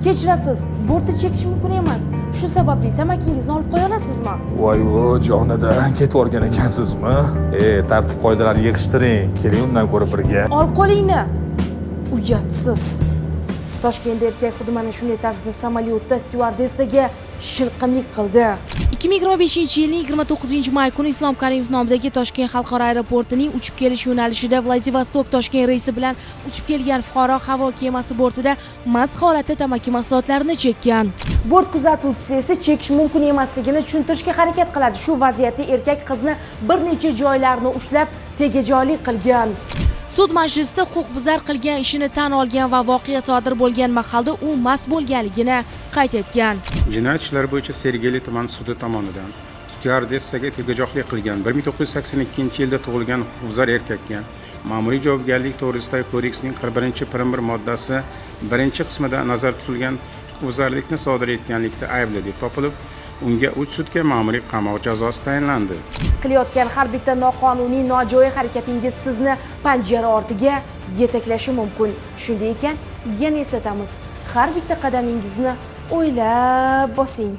Kechirasiz, bortda chekish mumkin emas. Shu sababli tamakingizni olib qo'ya olasizmi? Voy-vo, jonida ketib o'rgan ekansizmi? Tartib qoidalarni yig'ishtiring. Keling undan ko'ra birga. Ol qo'lingni. Uyatsiz. Toshkentda erkak xuddi mana shunday tarzda samolyotda styuardessaga shilqimlik qildi. 2025-yilning 29-may kuni Islom Karimov nomidagi Toshkent xalqaro aeroportining uchib kelish yo'nalishida Vladivostok-Toshkent reysi bilan uchib kelgan fuqaro havo kemasi bortida mast holatda tamaki mahsulotlarini chekkan. Bort kuzatuvchisi esa chekish mumkin emasligini tushuntirishga harakat qiladi. Shu vaziyatda erkak qizni bir necha joylarini ushlab tegajog'lik qilgan. Sud majlisida huquqbuzar qilgan ishini tan olgan va voqea sodir bo'lgan mahalda u mast bo'lganligini qayd etgan. Jinoyat ishlari bo'yicha Sergeli tuman sudi tomonidan styuardessaga tegajog'lik qilgan 1982-yilda tug'ilgan huquqbuzar erkakka ma'muriy javobgarlik to'g'risidagi kodeksning 41-1 moddasi 1-qismida nazarda tutilgan huquqbuzarlikni sodir etganlikda aybli deb topilib, unga 3 sutka ma'muriy qamoq jazosi tayinlandi. Qilayotgan har bitta noqonuniy, nojo'ya harakatingiz sizni panjara ortiga yetaklashi mumkin. Shunday ekan, yana eslatamiz, har bitta qadamingizni o'ylab bosing.